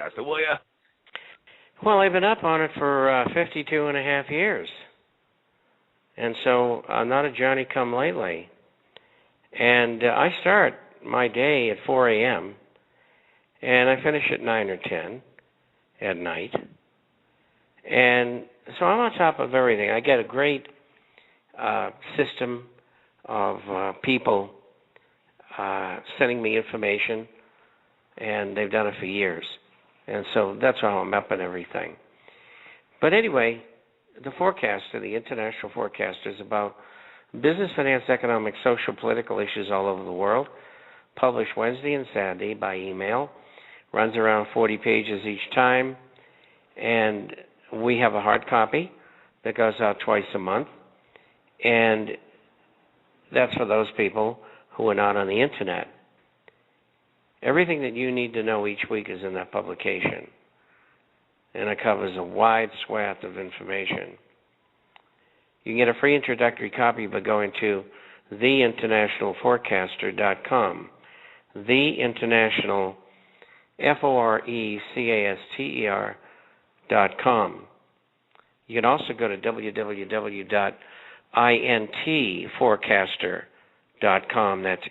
forecaster, will you? Well, I've been up on it for 52 and a half years. And so I'm not a Johnny-come-lately. And I start my day at 4 a.m., and I finish at 9 or 10 at night. And so I'm on top of everything. I get a great system of people sending me information, and they've done it for years. And so that's how I'm up and everything. But anyway, the forecaster, the international forecaster, is about business, finance, economic, social, political issues all over the world, published Wednesday and Saturday by email, runs around 40 pages each time, and we have a hard copy that goes out twice a month, and that's for those people who are not on the internet. Everything that you need to know each week is in that publication, and it covers a wide swath of information. You can get a free introductory copy by going to theinternationalforecaster.com. Theinternational, FORECASTER.com. You can also go to www.intforecaster.com. That's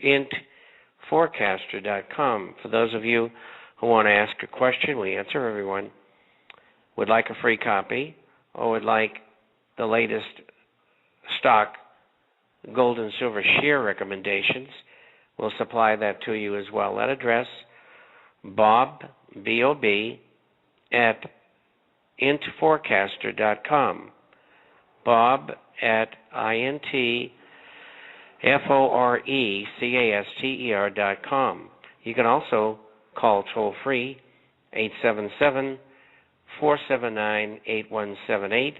intforecaster.com. For those of you who want to ask a question, we answer everyone. Would like a free copy, or would like the latest stock gold and silver share recommendations, we'll supply that to you as well. That address, Bob, B-O-B, at intforecaster.com. Bob at intforecaster.com. You can also call toll-free 877-479-8178.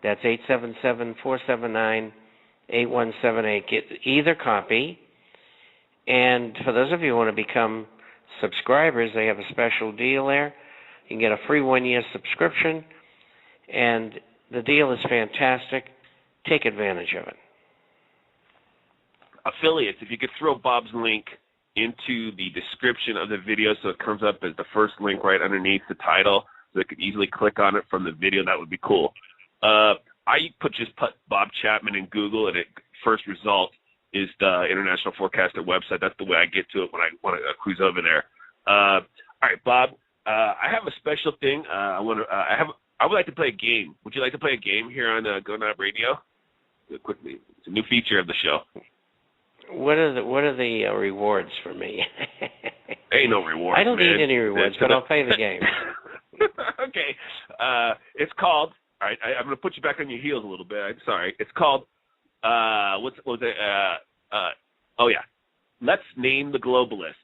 That's 877-479-8178. Get either copy. And for those of you who want to become subscribers, they have a special deal there. You can get a free 1-year subscription, and the deal is fantastic. Take advantage of it. Affiliates, if you could throw Bob's link into the description of the video so it comes up as the first link right underneath the title, so they could easily click on it from the video, that would be cool. I just put Bob Chapman in Google, and first result is the International Forecaster website. That's the way I get to it when I want to cruise over there. All right, Bob, I have a special thing. I would like to play a game. Would you like to play a game here on Go Knob Radio? Quickly, it's a new feature of the show. What are the rewards for me? Ain't no rewards. I don't need any rewards, but I'll play the game. Okay, it's called. All right, I'm going to put you back on your heels a little bit. I'm sorry. It's called. What was it? Oh yeah. Let's name the globalists.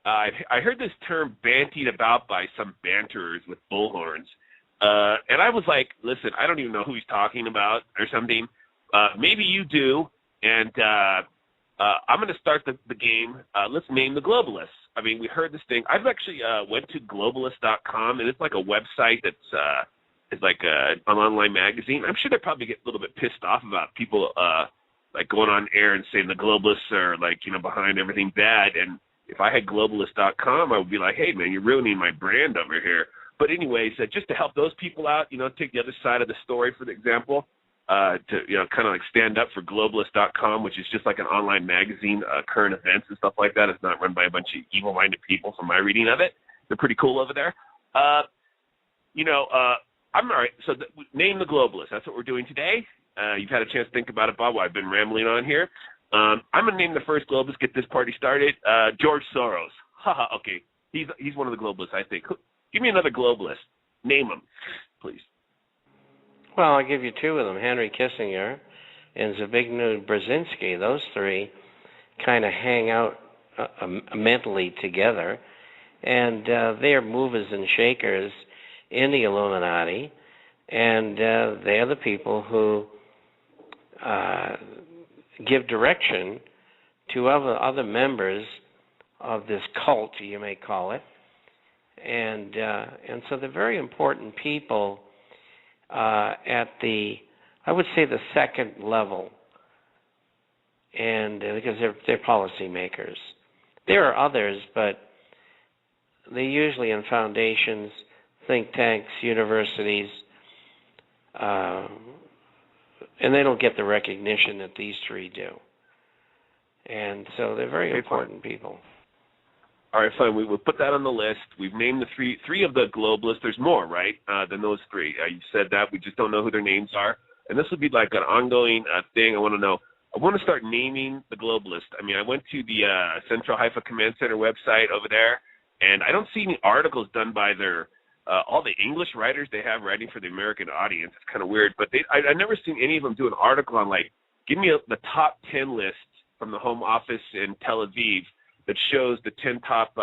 I heard this term bantied about by some banterers with bullhorns, and I was like, listen, I don't even know who he's talking about or something. Maybe you do. And I'm going to start the game. Let's name the globalists. I mean, we heard this thing. I've actually went to globalist.com, and it's like a website that's it's like an online magazine. I'm sure they probably get a little bit pissed off about people like going on air and saying the globalists are like, behind everything bad. And if I had globalist.com, I would be like, hey, man, you're ruining my brand over here. But anyways, just to help those people out, take the other side of the story, for the example. To kind of like stand up for globalist.com, which is just like an online magazine, current events and stuff like that. It's not run by a bunch of evil-minded people from my reading of it. They're pretty cool over there. I'm all right. So name the globalists. That's what we're doing today. You've had a chance to think about it, Bob, while I've been rambling on here. I'm going to name the first globalist, get this party started. George Soros. Haha, okay. He's one of the globalists, I think. Give me another globalist. Name him, please. Well, I'll give you two of them, Henry Kissinger and Zbigniew Brzezinski. Those three kind of hang out mentally together, and they're movers and shakers in the Illuminati, and they're the people who give direction to other members of this cult, you may call it, and so they're very important people at I would say the second level, and because they're policymakers. There are others, but they're usually in foundations, think tanks, universities, and they don't get the recognition that these three do. And so they're very important people. All right, fine. We will put that on the list. We've named the three of the globalists. There's more, right, than those three. You said that. We just don't know who their names are. And this will be like an ongoing thing. I want to know. I want to start naming the globalists. I mean, I went to the Central Haifa Command Center website over there, and I don't see any articles done by their all the English writers they have writing for the American audience. It's kind of weird, but I've never seen any of them do an article on, like, give me the top 10 list from the Home Office in Tel Aviv that shows the 10 top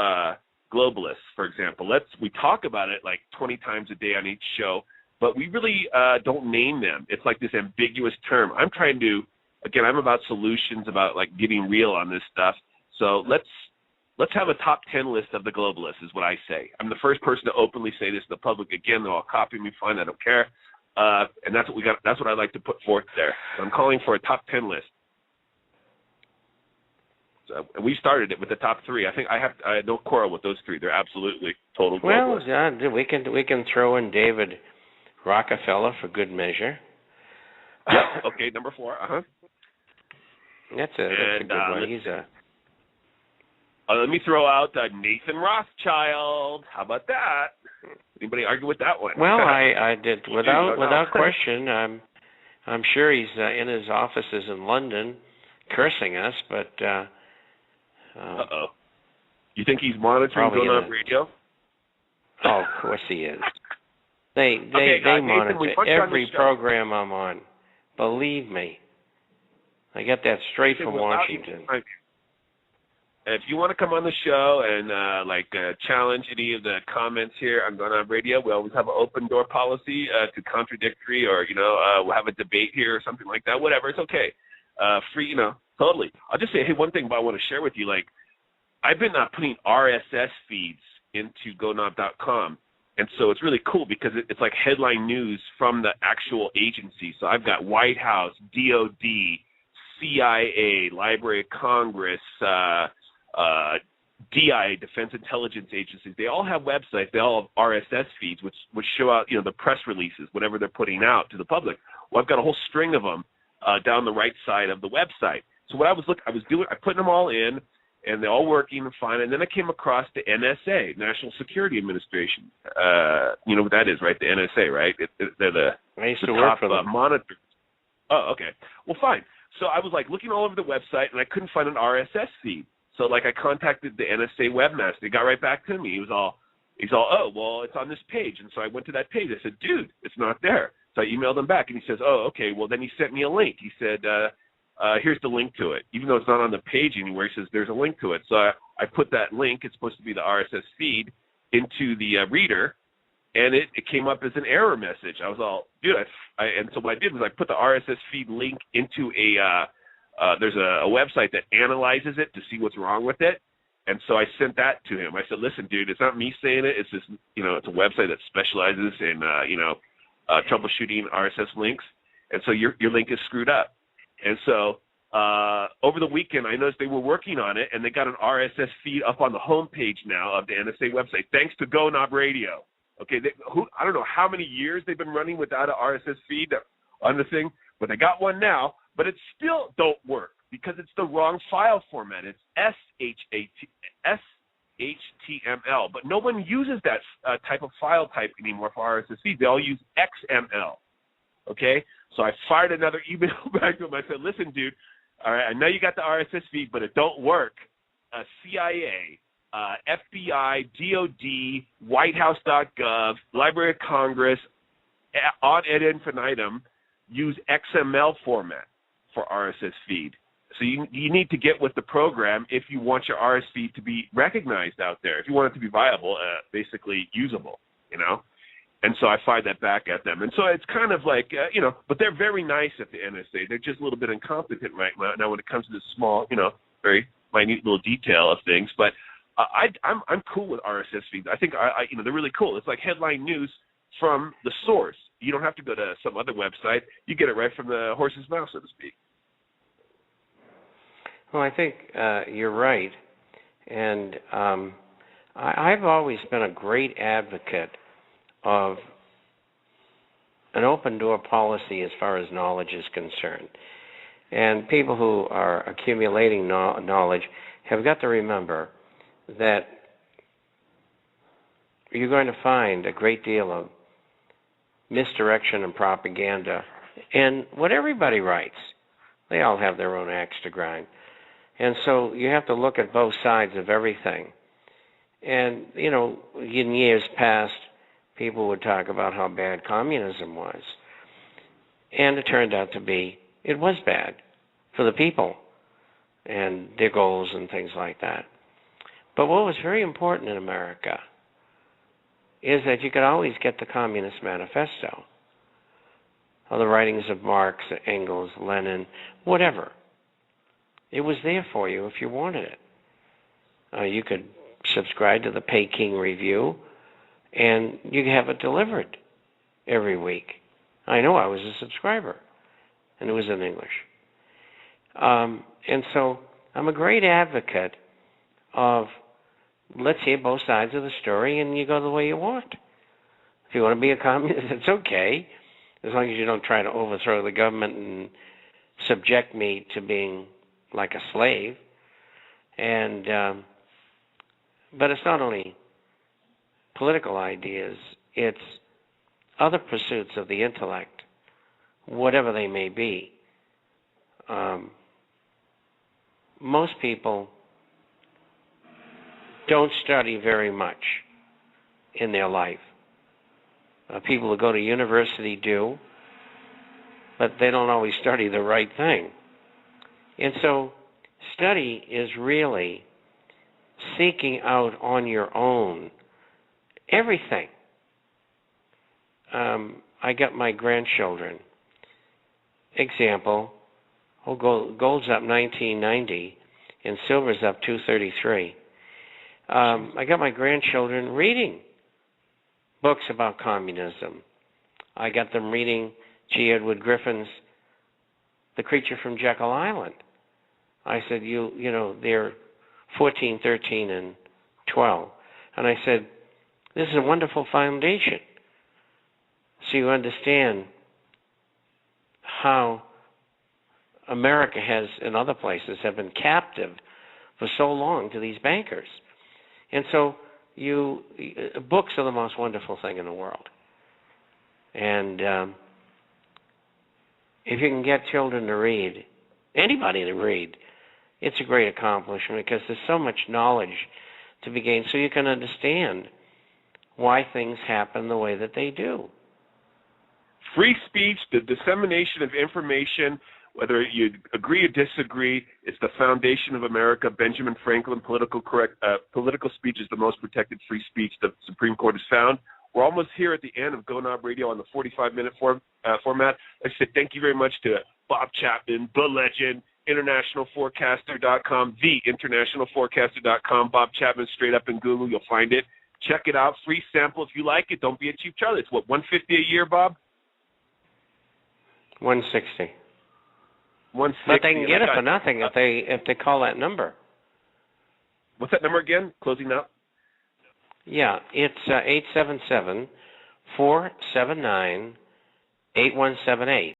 globalists, for example. We talk about it like 20 times a day on each show, but we really don't name them. It's like this ambiguous term. I'm trying to, again, I'm about solutions, about like getting real on this stuff. So let's have a top 10 list of the globalists is what I say. I'm the first person to openly say this to the public. Again, they'll all copy me, fine, I don't care. And that's what we got. That's what I'd like to put forth there. So I'm calling for a top 10 list. So we started it with the top three. I think I don't quarrel with those three. They're absolutely total globalists. Well, we can throw in David Rockefeller for good measure. Yep. Okay, number 4. That's a good one. He's a. Let me throw out Nathan Rothschild. How about that? Anybody argue with that one? Well, I did without question. I'm sure he's in his offices in London, cursing us. But you think he's monitoring Going On Radio? Oh, of course he is. They monitor every program I'm on. Believe me, I get that straight from Washington. If you want to come on the show and challenge any of the comments here on Going On Radio, we always have an open door policy to contradictory, or we'll have a debate here or something like that. Whatever, it's okay. Free, totally. I'll just say, hey, one thing I want to share with you. Like, I've been putting RSS feeds into GoNob.com, and so it's really cool because it's like headline news from the actual agency. So I've got White House, DOD, CIA, Library of Congress, DI, Defense Intelligence Agencies. They all have websites. They all have RSS feeds, which show out, the press releases, whatever they're putting out to the public. Well, I've got a whole string of them down the right side of the website. So what I was putting them all in, and they're all working fine. And then I came across the NSA, National Security Administration. You know what that is, right? The NSA, right? They're the top monitor. Oh, okay. Well, fine. So I was looking all over the website, and I couldn't find an RSS feed. So I contacted the NSA webmaster. He got right back to me. He's all, oh, well, it's on this page. And so I went to that page. I said, dude, it's not there. So I emailed him back, and he says, oh, okay. Well, then he sent me a link. He said, here's the link to it. Even though it's not on the page anywhere, he says there's a link to it. So I put that link, it's supposed to be the RSS feed, into the reader, and it came up as an error message. I was all, dude, and so what I did was I put the RSS feed link into there's a website that analyzes it to see what's wrong with it. And so I sent that to him. I said, listen, dude, it's not me saying it. It's just, it's a website that specializes in, troubleshooting RSS links. And so your link is screwed up. And so over the weekend, I noticed they were working on it, and they got an RSS feed up on the homepage now of the NSA website, thanks to GoNob Radio. Okay, I don't know how many years they've been running without an RSS feed on the thing, but they got one now. But it still don't work because it's the wrong file format. It's SHTML, but no one uses that type of file type anymore for RSS feed. They all use XML. Okay, so I fired another email back to him. I said, listen, dude, all right, I know you got the RSS feed, but it don't work. CIA, FBI, DOD, WhiteHouse.gov, Library of Congress, ad infinitum, use XML format for RSS feed. So you need to get with the program if you want your RSS feed to be recognized out there, if you want it to be viable, basically usable, And so I fired that back at them. And so it's kind of like, but they're very nice at the NSA. They're just a little bit incompetent right now when it comes to this small, very minute little detail of things. But I'm cool with RSS feeds. I think, they're really cool. It's like headline news from the source. You don't have to go to some other website. You get it right from the horse's mouth, so to speak. Well, I think you're right. And I've always been a great advocate of an open door policy as far as knowledge is concerned. And people who are accumulating knowledge have got to remember that you're going to find a great deal of misdirection and propaganda in what everybody writes. They all have their own axe to grind. And so you have to look at both sides of everything. And, you know, in years past, people would talk about how bad communism was. And it turned out to be, it was bad for the people and their goals and things like that. But what was very important in America is that you could always get the Communist Manifesto, or the writings of Marx, Engels, Lenin, whatever. It was there for you if you wanted it. You could subscribe to the Peking Review, and you could have it delivered every week. I know I was a subscriber, and it was in English. And so I'm a great advocate of let's hear both sides of the story, and you go the way you want. If you want to be a communist, it's okay, as long as you don't try to overthrow the government and subject me to being like a slave. And but it's not only political ideas, it's other pursuits of the intellect, whatever they may be. Most people don't study very much in their life. People who go to university do, but they don't always study the right thing. And so study is really seeking out on your own everything. I got my grandchildren. Example, gold's up 1990 and silver's up 233. I got my grandchildren reading books about communism. I got them reading G. Edward Griffin's The Creature from Jekyll Island. I said, you know, they're 14, 13, and 12. And I said, this is a wonderful foundation. So you understand how America has, in other places, have been captive for so long to these bankers. And so books are the most wonderful thing in the world. And if you can get children to read, anybody to read, it's a great accomplishment because there's so much knowledge to be gained so you can understand why things happen the way that they do. Free speech, the dissemination of information, whether you agree or disagree, it's the foundation of America. Benjamin Franklin, political speech is the most protected free speech the Supreme Court has found. We're almost here at the end of Go Knob Radio on the 45-minute format. I said thank you very much to Bob Chapman, the legend, internationalforecaster.com, theinternationalforecaster.com. Bob Chapman, straight up in Google, you'll find it. Check it out, free sample if you like it. Don't be a cheap Charlie. It's what, $150 a year, Bob? $160. $160. But they can get it for nothing if they call that number. What's that number again? Closing out. Yeah, it's 877-479-8178.